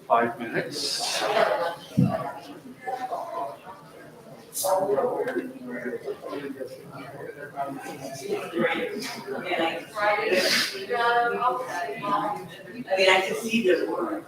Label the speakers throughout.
Speaker 1: 5 minutes.
Speaker 2: I mean, I can see the word.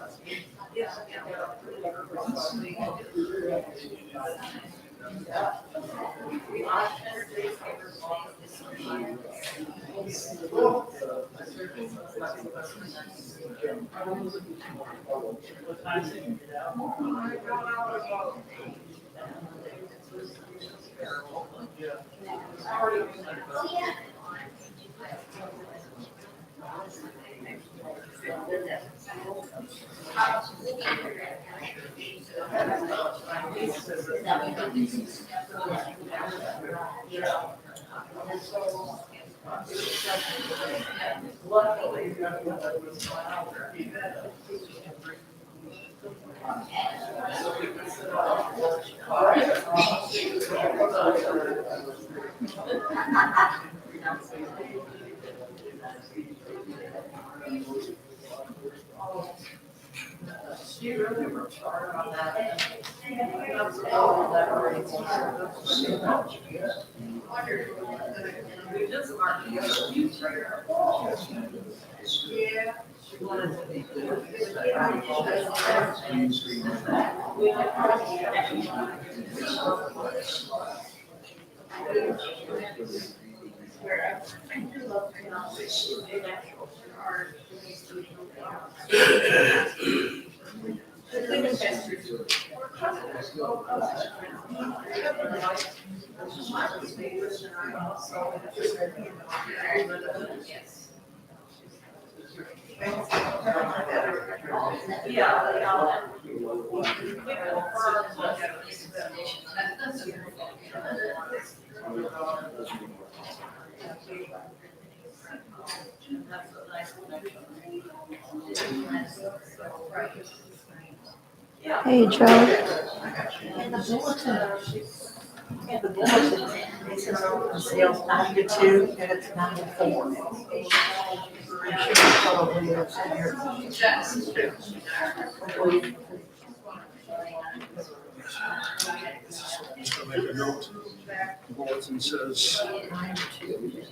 Speaker 2: She really worked hard on that. We just marked the other piece right here. Yeah. She wanted to be good.
Speaker 3: Hey, Joe.
Speaker 2: And the bulletin, it says open sales 9 to 2, and it's 9 to 4. And she probably is in here.
Speaker 1: Just gonna make a note. The bulletin says.
Speaker 2: 9 to 2.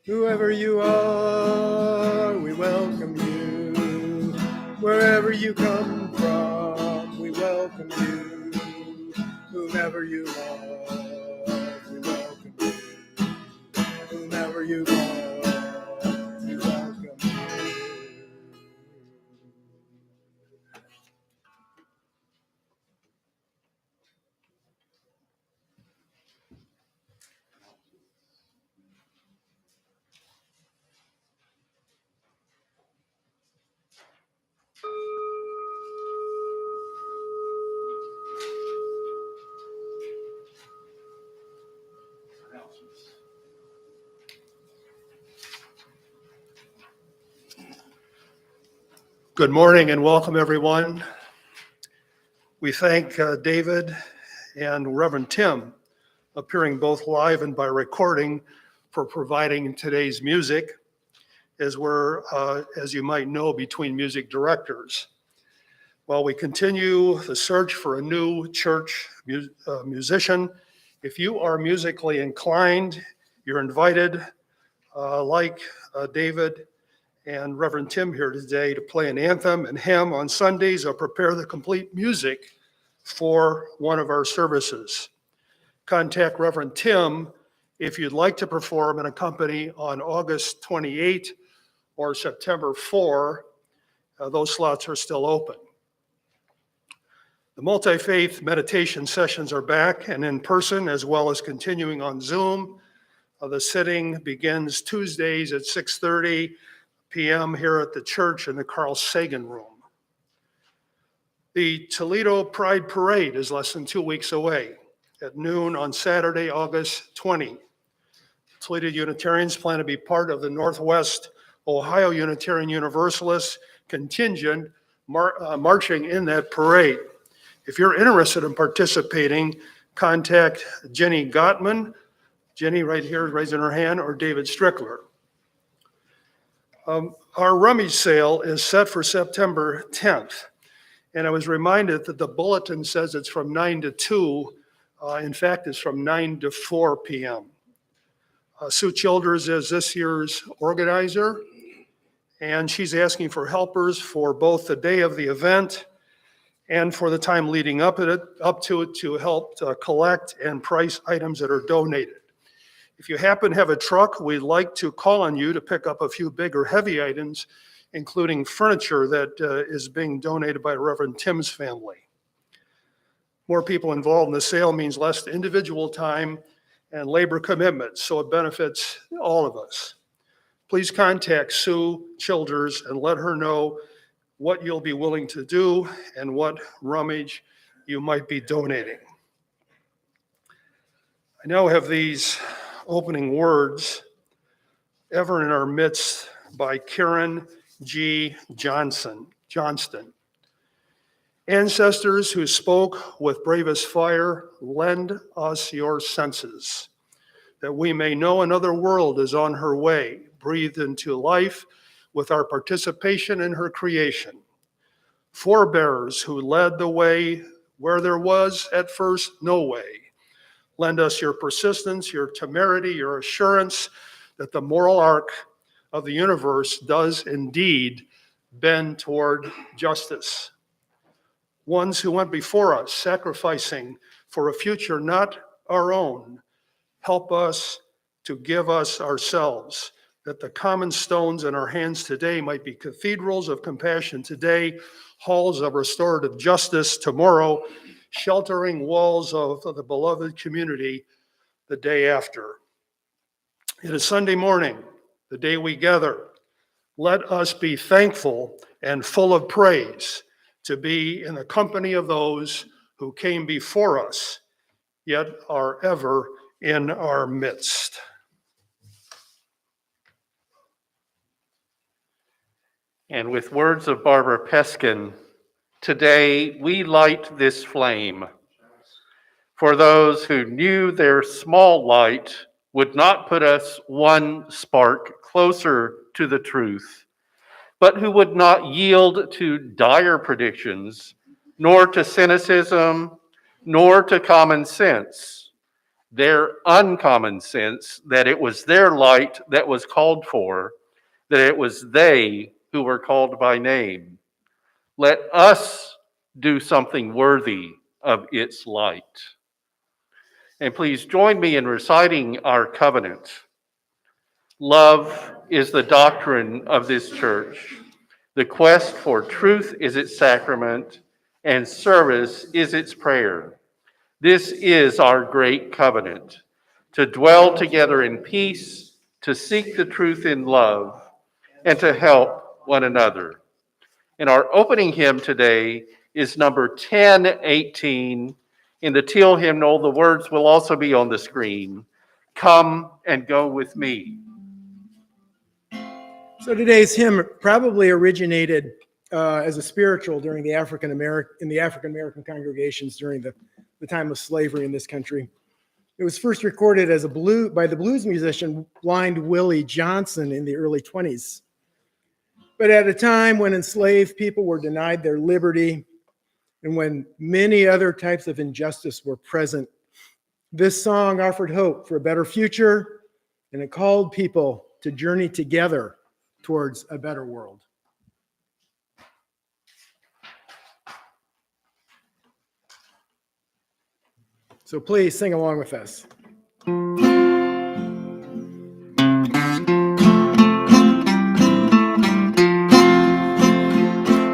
Speaker 4: Whoever you are, we welcome you. Wherever you come from, we welcome you. Whomever you love, we welcome you. Whomever you love, we welcome you.
Speaker 1: Good morning and welcome, everyone. We thank David and Reverend Tim, appearing both live and by recording, for providing today's music, as we're, as you might know, between music directors. While we continue the search for a new church musician, if you are musically inclined, you're invited, like David and Reverend Tim here today, to play an anthem and hymn on Sundays or prepare the complete music for one of our services. Contact Reverend Tim if you'd like to perform and accompany on August 28 or September 4. Those slots are still open. The multi-faith meditation sessions are back and in person, as well as continuing on Zoom. The sitting begins Tuesdays at 6:30 p.m. here at the church in the Carl Sagan Room. The Toledo Pride Parade is less than 2 weeks away at noon on Saturday, August 20. Toledo Unitarians plan to be part of the Northwest Ohio Unitarian Universalist contingent marching in that parade. If you're interested in participating, contact Jenny Gottman. Jenny right here raising her hand, or David Strickler. Our rummage sale is set for September 10th, and I was reminded that the bulletin says it's from 9 to 2. In fact, it's from 9 to 4 p.m. Sue Childers is this year's organizer, and she's asking for helpers for both the day of the event and for the time leading up to it to help collect and price items that are donated. If you happen to have a truck, we'd like to call on you to pick up a few big or heavy items, including furniture that is being donated by Reverend Tim's family. More people involved in the sale means less individual time and labor commitments, so it benefits all of us. Please contact Sue Childers and let her know what you'll be willing to do and what rummage you might be donating. I now have these opening words, ever in our midst, by Karen G. Johnston. Ancestors who spoke with bravest fire, lend us your senses, that we may know another world is on her way, breathed into life with our participation in her creation. Forebears who led the way where there was at first no way, lend us your persistence, your temerity, your assurance that the moral arc of the universe does indeed bend toward justice. Ones who went before us, sacrificing for a future not our own, help us to give us ourselves, that the common stones in our hands today might be cathedrals of compassion today, halls of restorative justice tomorrow, sheltering walls of the beloved community the day after. It is Sunday morning, the day we gather. Let us be thankful and full of praise to be in the company of those who came before us, yet are ever in our midst.
Speaker 5: And with words of Barbara Peskin, today we light this flame for those who knew their small light would not put us one spark closer to the truth, but who would not yield to dire predictions, nor to cynicism, nor to common sense, their uncommon sense that it was their light that was called for, that it was they who were called by name. Let us do something worthy of its light. And please join me in reciting our covenant. Love is the doctrine of this church. The quest for truth is its sacrament, and service is its prayer. This is our great covenant, to dwell together in peace, to seek the truth in love, and to help one another. And our opening hymn today is number 1018. In the teal hymnal, the words will also be on the screen. Come and go with me.
Speaker 4: So today's hymn probably originated as a spiritual during the African American congregations during the time of slavery in this country. It was first recorded as by the blues musician Blind Willie Johnson in the early 20s. But at a time when enslaved people were denied their liberty and when many other types of injustice were present, this song offered hope for a better future, and it called people to journey together towards a better world. So please sing along with us.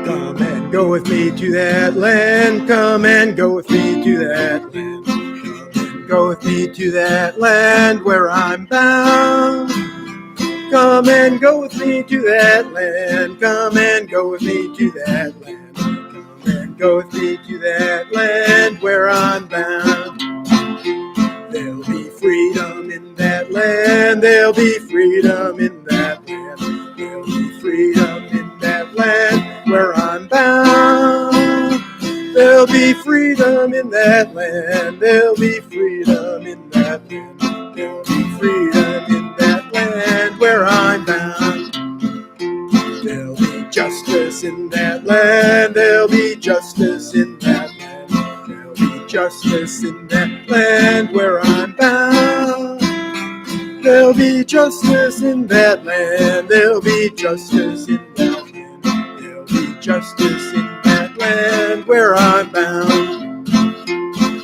Speaker 4: Come and go with me to that land. Come and go with me to that land. Come and go with me to that land where I'm bound. Come and go with me to that land. Come and go with me to that land. Come and go with me to that land where I'm bound. There'll be freedom in that land. There'll be freedom in that land. There'll be freedom in that land where I'm bound. There'll be freedom in that land. There'll be freedom in that land. There'll be freedom in that land where I'm bound. There'll be justice in that land. There'll be justice in that land. There'll be justice in that land where I'm bound. There'll be justice in that land. There'll be justice in that land. There'll be justice in that land where I'm bound.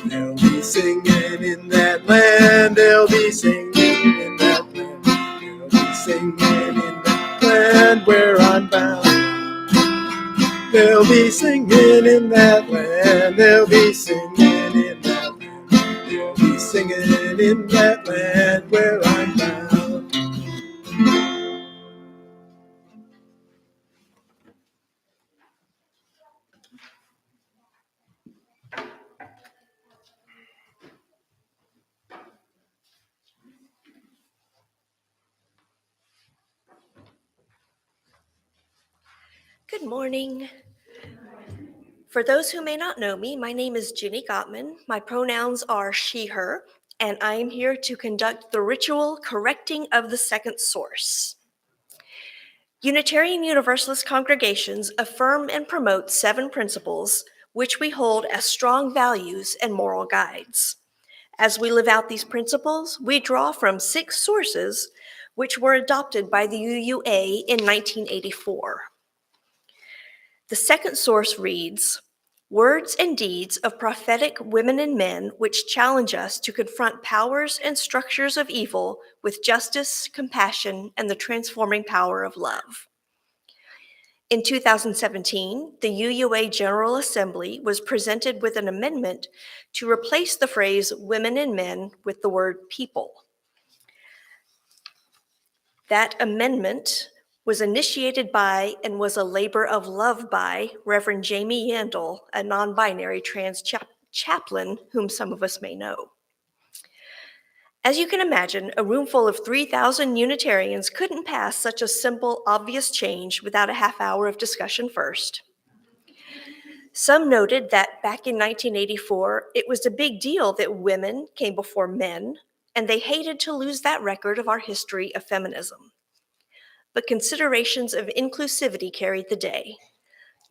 Speaker 4: There'll be singing in that land. There'll be singing in that land. There'll be singing in that land where I'm bound. There'll be singing in that land. There'll be singing in that land. There'll be singing in that land where I'm bound.
Speaker 6: Good morning. For those who may not know me, my name is Ginny Gottman. My pronouns are she, her, and I am here to conduct the ritual correcting of the second source. Unitarian Universalist congregations affirm and promote 7 principles, which we hold as strong values and moral guides. As we live out these principles, we draw from 6 sources, which were adopted by the UUA in 1984. The second source reads, "Words and deeds of prophetic women and men which challenge us to confront powers and structures of evil with justice, compassion, and the transforming power of love." In 2017, the UUA General Assembly was presented with an amendment to replace the phrase women and men with the word people. That amendment was initiated by and was a labor of love by Reverend Jamie Yandel, a non-binary trans chaplain whom some of us may know. As you can imagine, a room full of 3,000 Unitarians couldn't pass such a simple, obvious change without a half hour of discussion first. Some noted that back in 1984, it was a big deal that women came before men, and they hated to lose that record of our history of feminism. But considerations of inclusivity carried the day.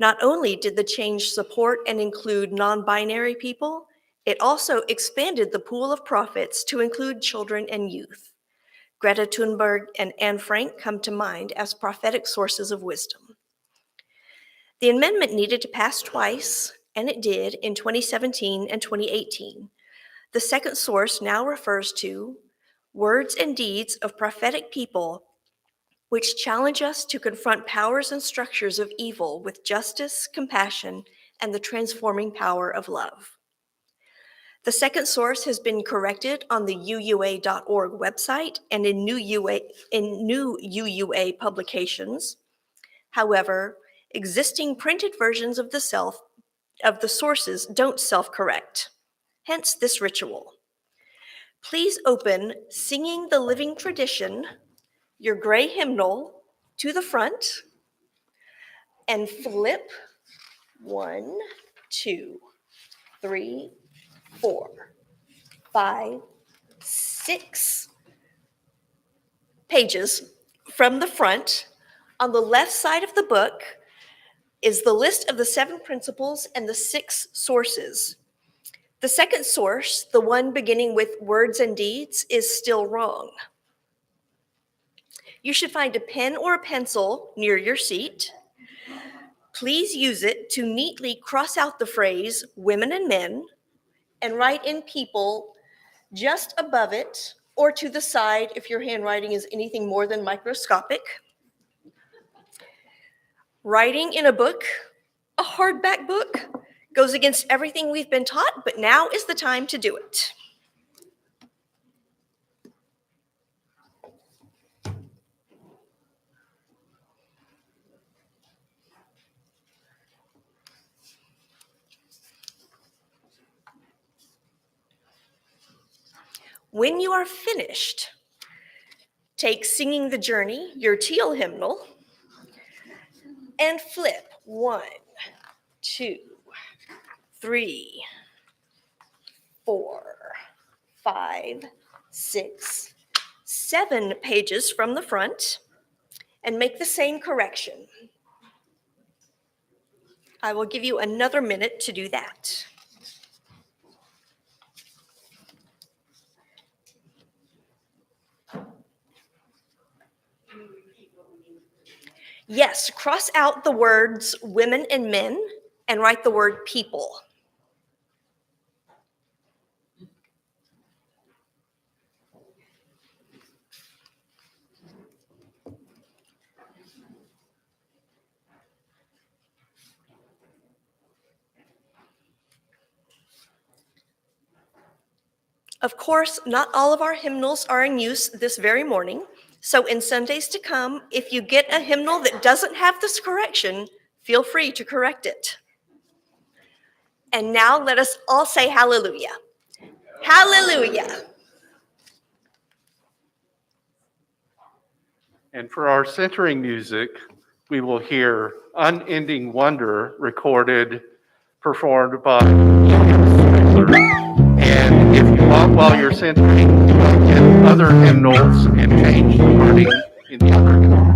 Speaker 6: Not only did the change support and include non-binary people, it also expanded the pool of prophets to include children and youth. Greta Thunberg and Anne Frank come to mind as prophetic sources of wisdom. The amendment needed to pass twice, and it did in 2017 and 2018. The second source now refers to words and deeds of prophetic people which challenge us to confront powers and structures of evil with justice, compassion, and the transforming power of love. The second source has been corrected on the UUA.org website and in new UUA publications. However, existing printed versions of the sources don't self-correct, hence this ritual. Please open Singing the Living Tradition, your gray hymnal, to the front and flip 1, 2, 3, 4, 5, 6 pages from the front. On the left side of the book is the list of the 7 principles and the 6 sources. The second source, the one beginning with words and deeds, is still wrong. You should find a pen or a pencil near your seat. Please use it to neatly cross out the phrase women and men and write in people just above it or to the side if your handwriting is anything more than microscopic. Writing in a book, a hardback book, goes against everything we've been taught, but now is the time to do it. When you are finished, take Singing the Journey, your teal hymnal, and flip 1, 2, 3, 4, 5, 6, 7 pages from the front and make the same correction. I will give you another minute to do that. Yes, cross out the words women and men and write the word people. Of course, not all of our hymnals are in use this very morning. So in Sundays to come, if you get a hymnal that doesn't have this correction, feel free to correct it. And now let us all say hallelujah. Hallelujah.
Speaker 5: And for our centering music, we will hear Unending Wonder recorded, performed by and if you want, while you're centering, you will get other hymnals and change the wording in the other hymnals.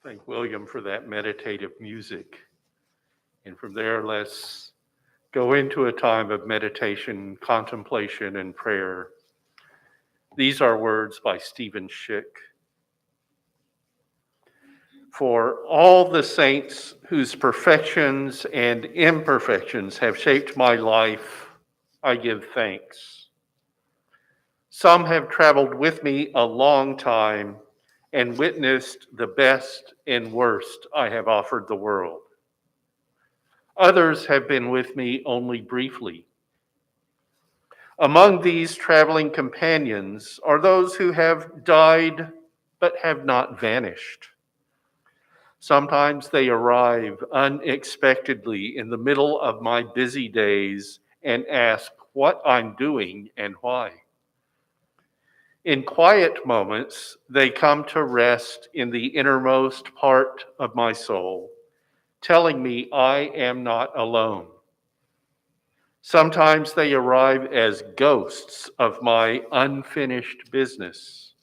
Speaker 5: Thank William for that meditative music. And from there, let's go into a time of meditation, contemplation, and prayer. These are words by Stephen Schick. For all the saints whose perfections and imperfections have shaped my life, I give thanks. Some have traveled with me a long time and witnessed the best and worst I have offered the world. Others have been with me only briefly. Among these traveling companions are those who have died but have not vanished. Sometimes they arrive unexpectedly in the middle of my busy days and ask what I'm doing and why. In quiet moments, they come to rest in the innermost part of my soul, telling me I am not alone. Sometimes they arrive as ghosts of my unfinished business.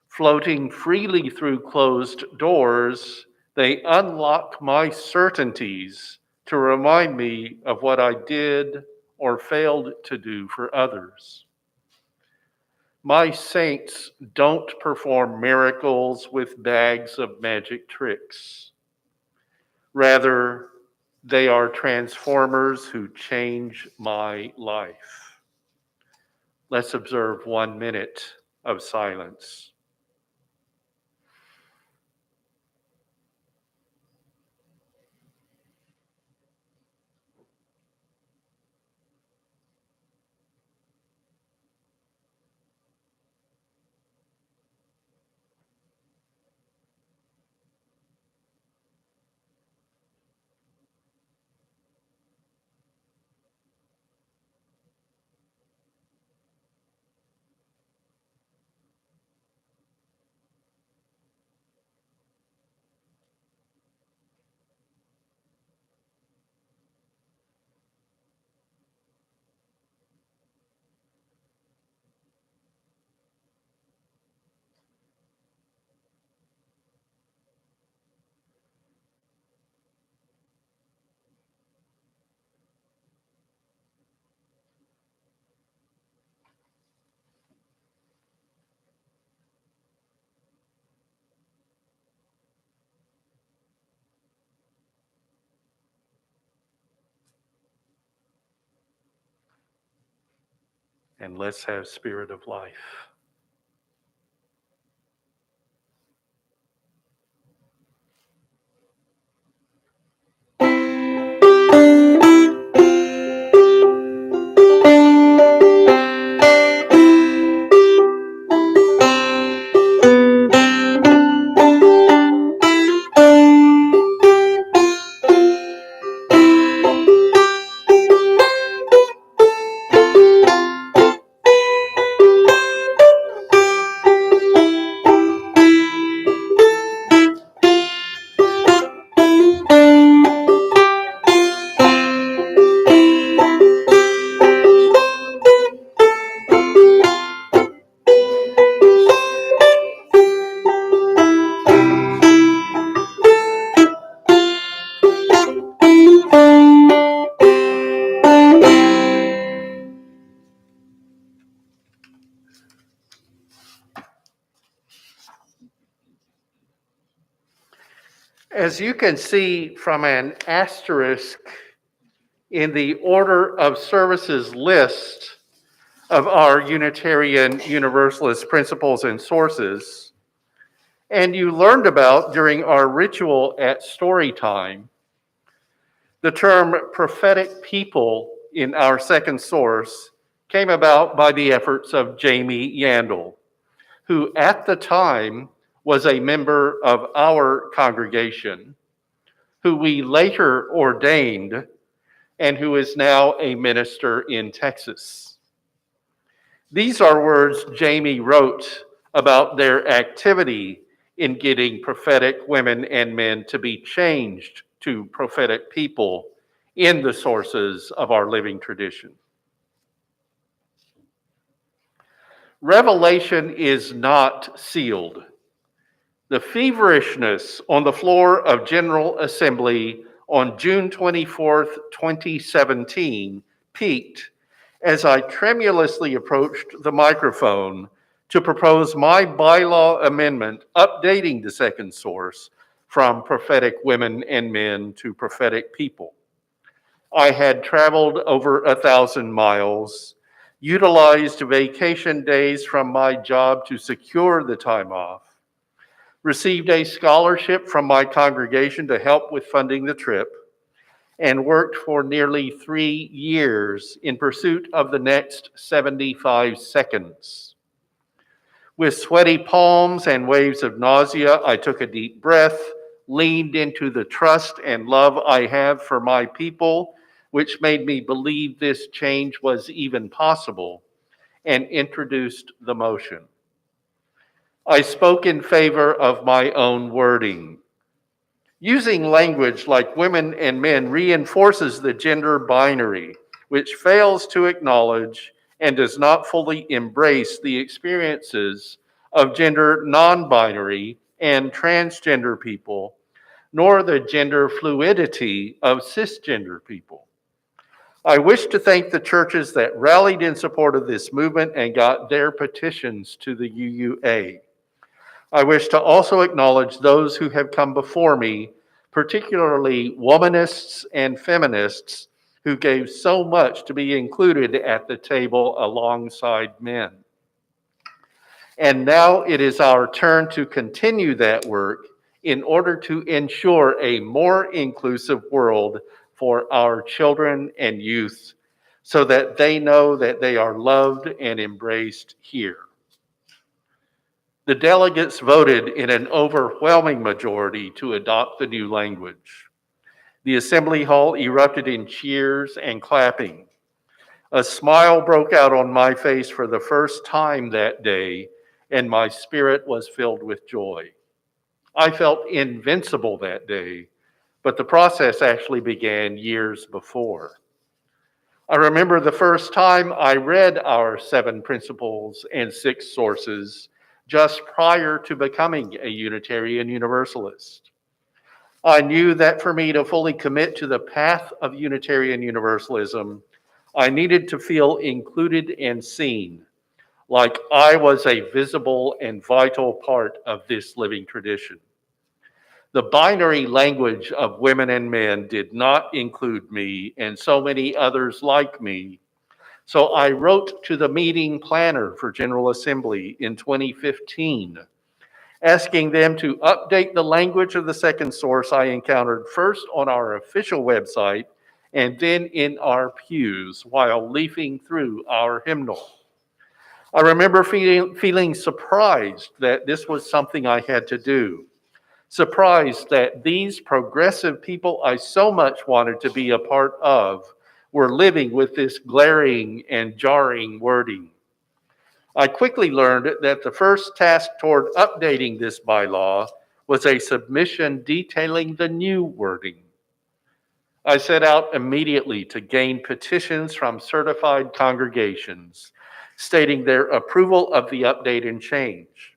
Speaker 5: Floating freely through closed doors, they unlock my certainties to remind me of what I did or failed to do for others. My saints don't perform miracles with bags of magic tricks. Rather, they are transformers who change my life. Let's observe 1 minute of silence. And let's have spirit of life. As you can see from an asterisk in the order of services list of our Unitarian Universalist principles and sources, and you learned about during our ritual at story time, the term prophetic people in our second source came about by the efforts of Jamie Yandel, who at the time was a member of our congregation, who we later ordained, and who is now a minister in Texas. These are words Jamie wrote about their activity in getting prophetic women and men to be changed to prophetic people in the sources of our living tradition. Revelation is not sealed. The feverishness on the floor of General Assembly on June 24th, 2017 peaked as I tremulously approached the microphone to propose my bylaw amendment updating the second source from prophetic women and men to prophetic people. I had traveled over 1,000 miles, utilized vacation days from my job to secure the time off, received a scholarship from my congregation to help with funding the trip, and worked for nearly 3 years in pursuit of the next 75 seconds. With sweaty palms and waves of nausea, I took a deep breath, leaned into the trust and love I have for my people, which made me believe this change was even possible, and introduced the motion. I spoke in favor of my own wording. Using language like women and men reinforces the gender binary, which fails to acknowledge and does not fully embrace the experiences of gender non-binary and transgender people, nor the gender fluidity of cisgender people. I wish to thank the churches that rallied in support of this movement and got their petitions to the UUA. I wish to also acknowledge those who have come before me, particularly womanists and feminists, who gave so much to be included at the table alongside men. And now it is our turn to continue that work in order to ensure a more inclusive world for our children and youth so that they know that they are loved and embraced here. The delegates voted in an overwhelming majority to adopt the new language. The assembly hall erupted in cheers and clapping. A smile broke out on my face for the first time that day, and my spirit was filled with joy. I felt invincible that day, but the process actually began years before. I remember the first time I read our 7 principles and 6 sources just prior to becoming a Unitarian Universalist. I knew that for me to fully commit to the path of Unitarian Universalism, I needed to feel included and seen, like I was a visible and vital part of this living tradition. The binary language of women and men did not include me and so many others like me. So I wrote to the meeting planner for General Assembly in 2015, asking them to update the language of the second source I encountered first on our official website and then in our pews while leafing through our hymnal. I remember feeling surprised that this was something I had to do. Surprised that these progressive people I so much wanted to be a part of were living with this glaring and jarring wording. I quickly learned that the first task toward updating this bylaw was a submission detailing the new wording. I set out immediately to gain petitions from certified congregations stating their approval of the update and change.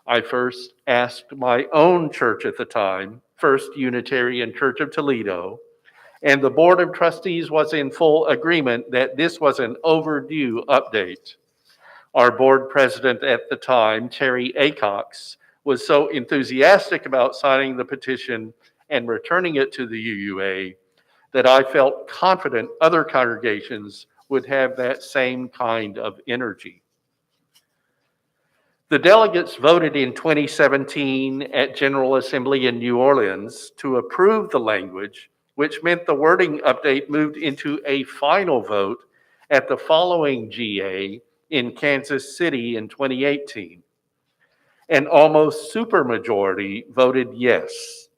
Speaker 5: I first asked my own church at the time, First Unitarian Church of Toledo, and the Board of Trustees was in full agreement that this was an overdue update. Our board president at the time, Terry Acox, was so enthusiastic about signing the petition and returning it to the UUA that I felt confident other congregations would have that same kind of energy. The delegates voted in 2017 at General Assembly in New Orleans to approve the language, which meant the wording update moved into a final vote at the following GA in Kansas City in 2018. An almost supermajority voted yes.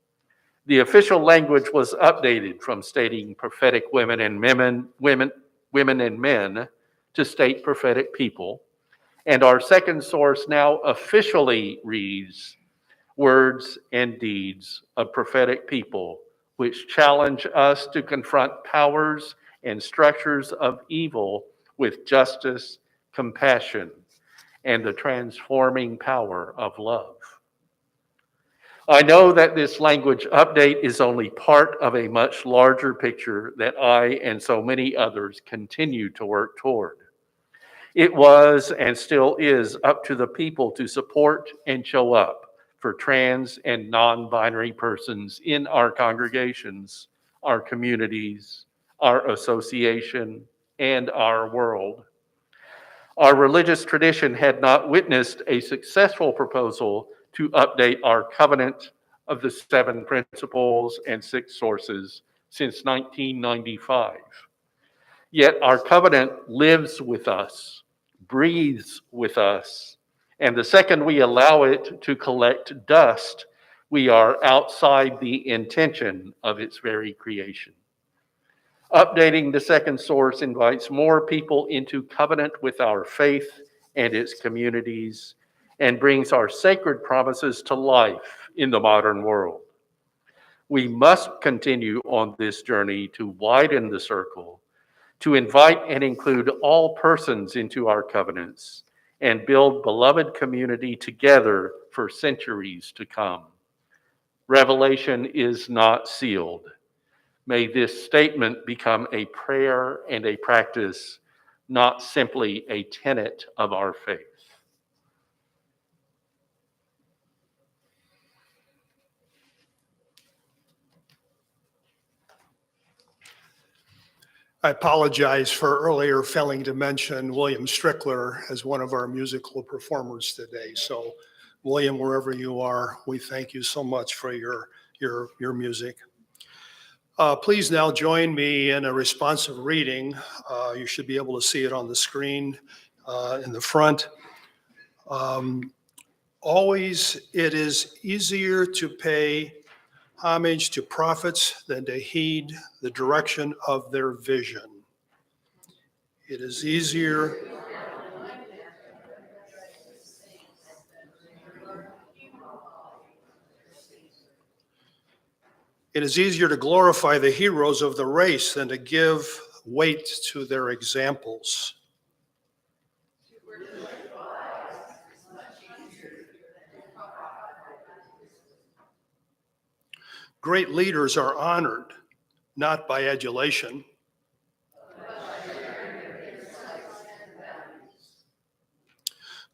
Speaker 5: The official language was updated from stating prophetic women and men to state prophetic people. And our second source now officially reads words and deeds of prophetic people, which challenge us to confront powers and structures of evil with justice, compassion, and the transforming power of love. I know that this language update is only part of a much larger picture that I and so many others continue to work toward. It was and still is up to the people to support and show up for trans and non-binary persons in our congregations, our communities, our association, and our world. Our religious tradition had not witnessed a successful proposal to update our covenant of the 7 principles and 6 sources since 1995. Yet our covenant lives with us, breathes with us, and the second we allow it to collect dust, we are outside the intention of its very creation. Updating the second source invites more people into covenant with our faith and its communities and brings our sacred promises to life in the modern world. We must continue on this journey to widen the circle, to invite and include all persons into our covenants, and build beloved community together for centuries to come. Revelation is not sealed. May this statement become a prayer and a practice, not simply a tenet of our faith.
Speaker 1: I apologize for earlier failing to mention William Strickler as one of our musical performers today. So William, wherever you are, we thank you so much for your music. Please now join me in a responsive reading. You should be able to see it on the screen in the front. Always, it is easier to pay homage to prophets than to heed the direction of their vision. It is easier. It is easier to glorify the heroes of the race than to give weight to their examples. Great leaders are honored, not by adulation.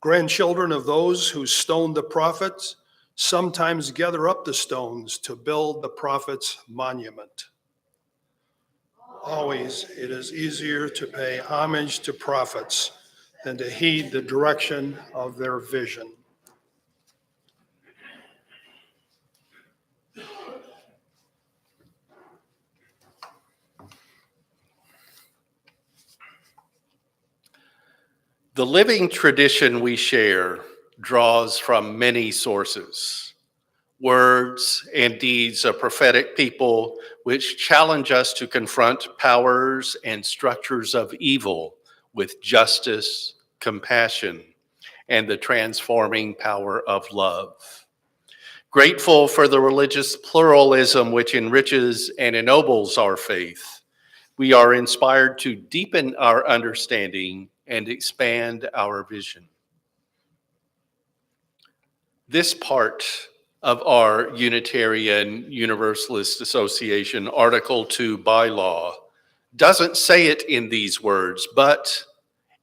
Speaker 1: Grandchildren of those who stoned the prophets sometimes gather up the stones to build the prophet's monument. Always, it is easier to pay homage to prophets than to heed the direction of their vision.
Speaker 5: The living tradition we share draws from many sources, words and deeds of prophetic people which challenge us to confront powers and structures of evil with justice, compassion, and the transforming power of love. Grateful for the religious pluralism which enriches and ennobles our faith, we are inspired to deepen our understanding and expand our vision. This part of our Unitarian Universalist Association Article 2 bylaw doesn't say it in these words, but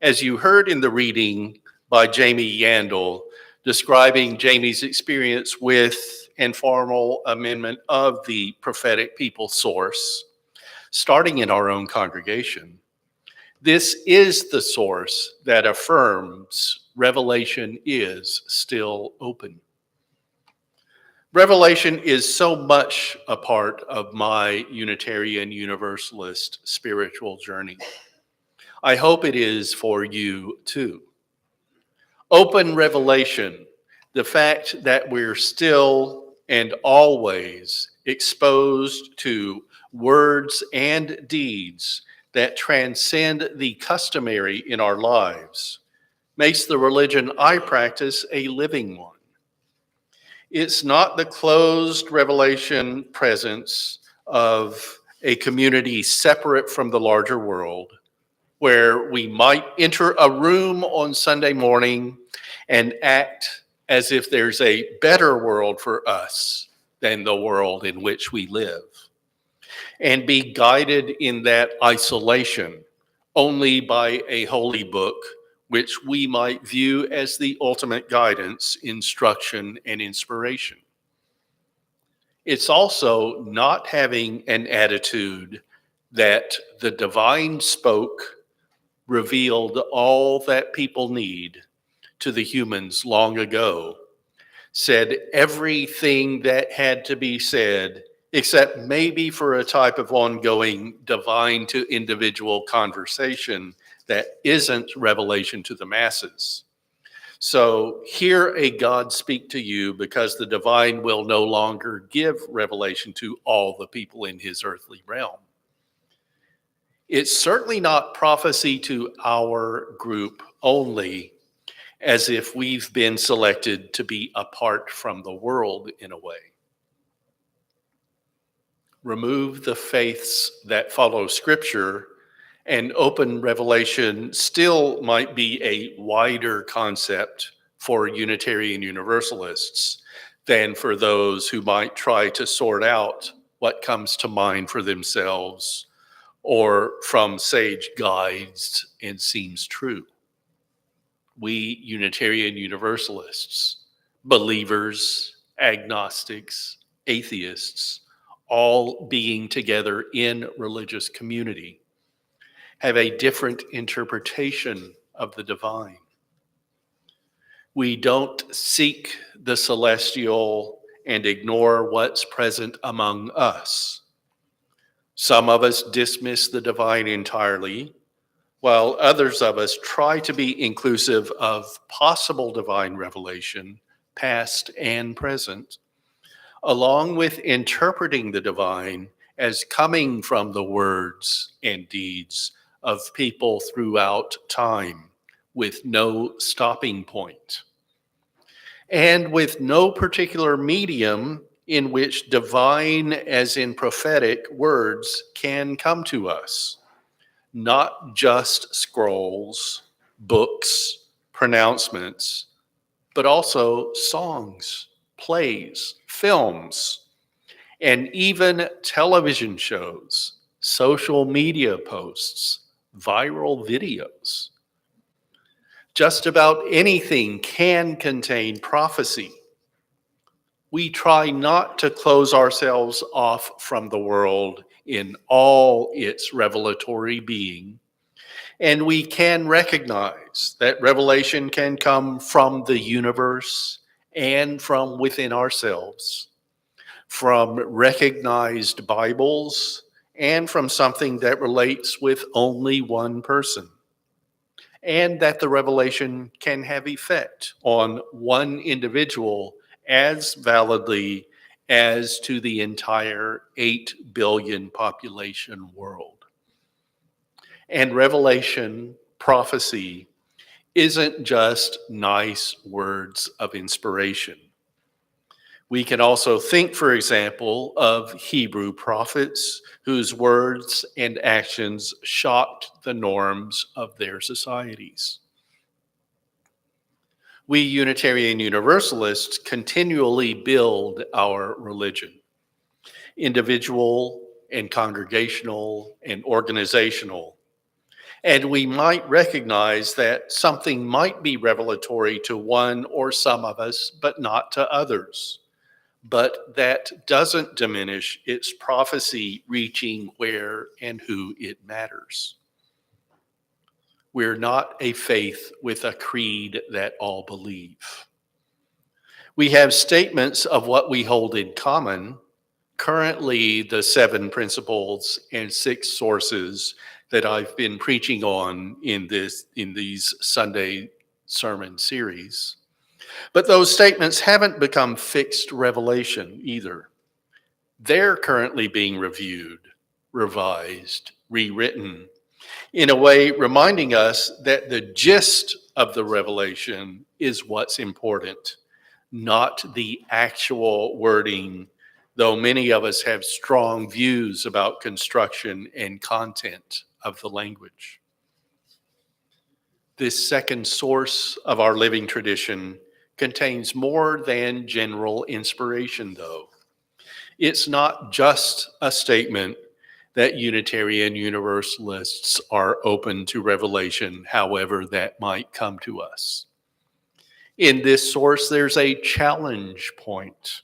Speaker 5: as you heard in the reading by Jamie Yandel, describing Jamie's experience with and formal amendment of the prophetic people source, starting in our own congregation, this is the source that affirms revelation is still open. Revelation is so much a part of my Unitarian Universalist spiritual journey. I hope it is for you too. Open revelation, the fact that we're still and always exposed to words and deeds that transcend the customary in our lives, makes the religion I practice a living one. It's not the closed revelation presence of a community separate from the larger world, where we might enter a room on Sunday morning and act as if there's a better world for us than the world in which we live, and be guided in that isolation only by a holy book, which we might view as the ultimate guidance, instruction, and inspiration. It's also not having an attitude that the divine spoke, revealed all that people need to the humans long ago, said everything that had to be said, except maybe for a type of ongoing divine to individual conversation that isn't revelation to the masses. So hear a God speak to you, because the divine will no longer give revelation to all the people in his earthly realm. It's certainly not prophecy to our group only, as if we've been selected to be apart from the world in a way. Remove the faiths that follow Scripture, and open revelation still might be a wider concept for Unitarian Universalists than for those who might try to sort out what comes to mind for themselves or from sage guides and seems true. We Unitarian Universalists, believers, agnostics, atheists, all being together in religious community, have a different interpretation of the divine. We don't seek the celestial and ignore what's present among us. Some of us dismiss the divine entirely, while others of us try to be inclusive of possible divine revelation, past and present, along with interpreting the divine as coming from the words and deeds of people throughout time, with no stopping point, and with no particular medium in which divine, as in prophetic words, can come to us. Not just scrolls, books, pronouncements, but also songs, plays, films, and even television shows, social media posts, viral videos. Just about anything can contain prophecy. We try not to close ourselves off from the world in all its revelatory being, and we can recognize that revelation can come from the universe and from within ourselves, from recognized Bibles, and from something that relates with only one person, and that the revelation can have effect on one individual as validly as to the entire 8 billion population world. And revelation, prophecy, isn't just nice words of inspiration. We can also think, for example, of Hebrew prophets whose words and actions shocked the norms of their societies. We Unitarian Universalists continually build our religion, individual and congregational and organizational. And we might recognize that something might be revelatory to one or some of us, but not to others. But that doesn't diminish its prophecy reaching where and who it matters. We're not a faith with a creed that all believe. We have statements of what we hold in common, currently the 7 principles and 6 sources that I've been preaching on in these Sunday sermon series. But those statements haven't become fixed revelation either. They're currently being reviewed, revised, rewritten, in a way reminding us that the gist of the revelation is what's important, not the actual wording, though many of us have strong views about construction and content of the language. This second source of our living tradition contains more than general inspiration, though. It's not just a statement that Unitarian Universalists are open to revelation, however that might come to us. In this source, there's a challenge point,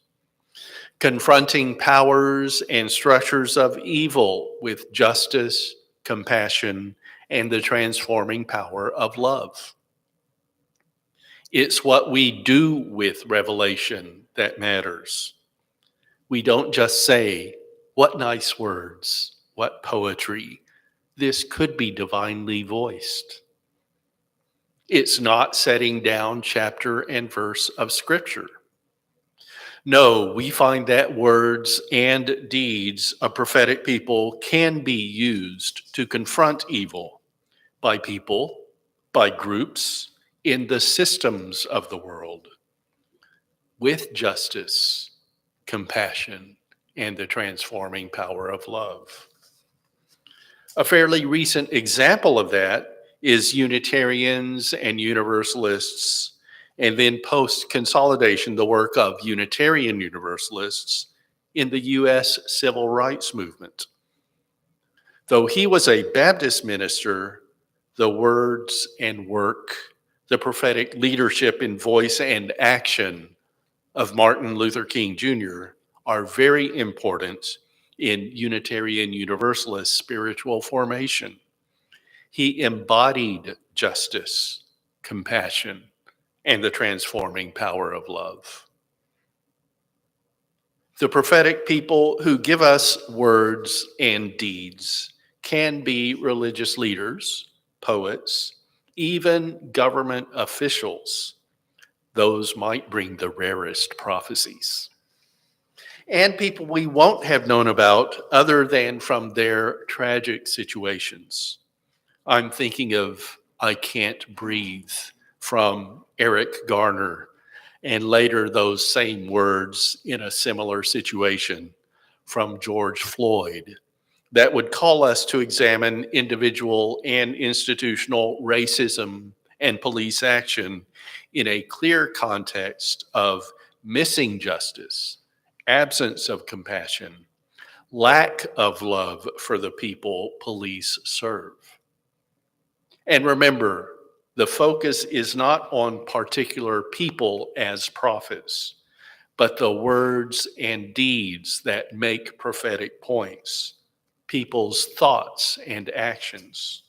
Speaker 5: confronting powers and structures of evil with justice, compassion, and the transforming power of love. It's what we do with revelation that matters. We don't just say, "What nice words, what poetry. This could be divinely voiced." It's not setting down chapter and verse of Scripture. No, we find that words and deeds of prophetic people can be used to confront evil by people, by groups, in the systems of the world, with justice, compassion, and the transforming power of love. A fairly recent example of that is Unitarians and Universalists, and then post-consolidation, the work of Unitarian Universalists in the U.S. Civil Rights Movement. Though he was a Baptist minister, the words and work, the prophetic leadership in voice and action of Martin Luther King Jr. are very important in Unitarian Universalist spiritual formation. He embodied justice, compassion, and the transforming power of love. The prophetic people who give us words and deeds can be religious leaders, poets, even government officials. Those might bring the rarest prophecies. And people we won't have known about other than from their tragic situations. I'm thinking of I Can't Breathe from Eric Garner, and later those same words in a similar situation from George Floyd that would call us to examine individual and institutional racism and police action in a clear context of missing justice, absence of compassion, lack of love for the people police serve. And remember, the focus is not on particular people as prophets, but the words and deeds that make prophetic points, people's thoughts and actions.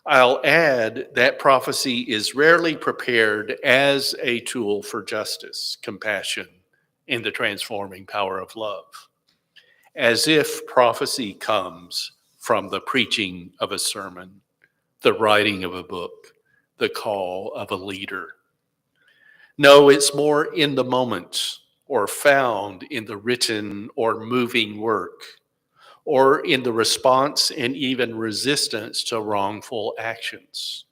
Speaker 5: I'll add that prophecy is rarely prepared as a tool for justice, compassion, and the transforming power of love, as if prophecy comes from the preaching of a sermon, the writing of a book, the call of a leader. No, it's more in the moment or found in the written or moving work, or in the response and even resistance to wrongful actions.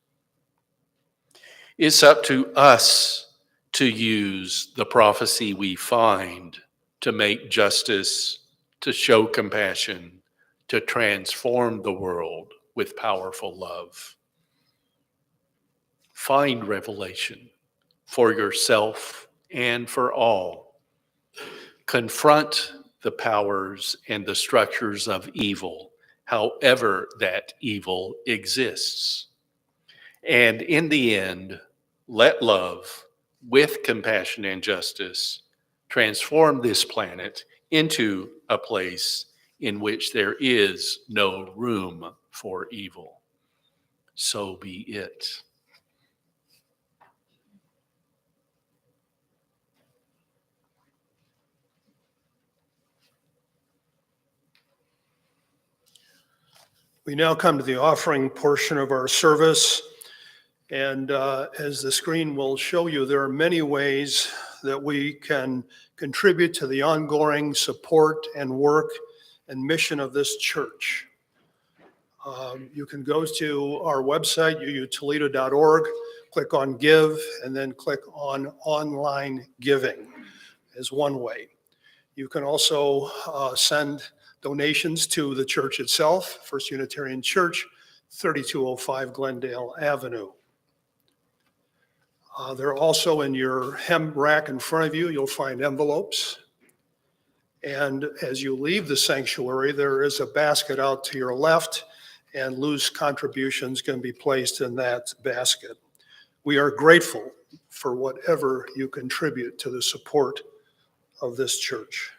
Speaker 5: It's up to us to use the prophecy we find to make justice, to show compassion, to transform the world with powerful love. Find revelation for yourself and for all. Confront the powers and the structures of evil, however that evil exists. And in the end, let love, with compassion and justice, transform this planet into a place in which there is no room for evil. So be it.
Speaker 1: We now come to the offering portion of our service. And as the screen will show you, there are many ways that we can contribute to the ongoing support and work and mission of this church. You can go to our website, uutoledo.org, click on Give, and then click on Online Giving as one way. You can also send donations to the church itself, First Unitarian Church, 3205 Glendale Avenue. They're also in your hem rack in front of you. You'll find envelopes. And as you leave the sanctuary, there is a basket out to your left, and loose contributions can be placed in that basket. We are grateful for whatever you contribute to the support of this church.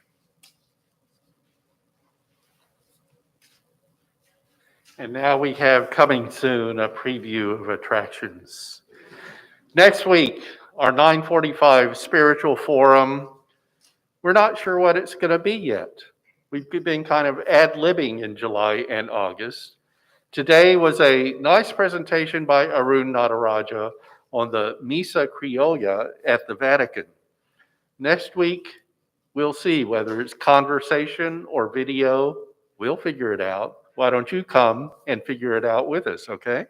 Speaker 5: And now we have coming soon a preview of attractions. Next week, our 9:45 spiritual forum. We're not sure what it's going to be yet. We've been kind of ad-libbing in July and August. Today was a nice presentation by Arun Nataraja on the Misa Criolla at the Vatican. Next week, we'll see whether it's conversation or video. We'll figure it out. Why don't you come and figure it out with us, okay?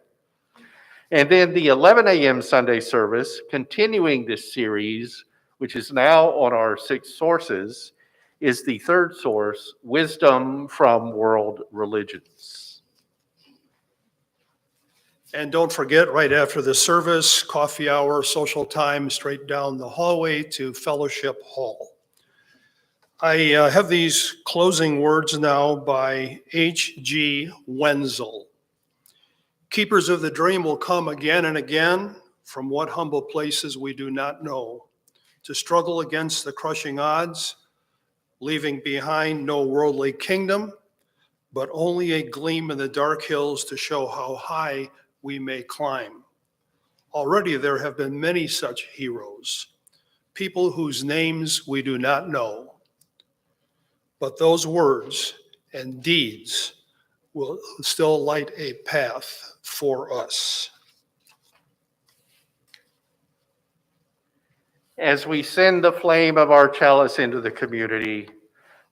Speaker 5: And then the 11 a.m. Sunday service, continuing this series, which is now on our 6 sources, is the third source, Wisdom from World Religions.
Speaker 1: And don't forget, right after the service, coffee hour, social time, straight down the hallway to Fellowship Hall. I have these closing words now by H.G. Wenzel. Keepers of the dream will come again and again from what humble places we do not know, to struggle against the crushing odds, leaving behind no worldly kingdom, but only a gleam in the dark hills to show how high we may climb. Already there have been many such heroes, people whose names we do not know, but those words and deeds will still light a path for us.
Speaker 5: As we send the flame of our chalice into the community,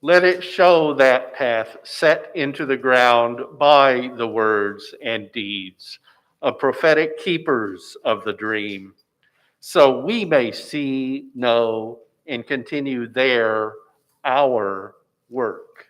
Speaker 5: let it show that path set into the ground by the words and deeds of prophetic keepers of the dream, so we may see, know, and continue our work.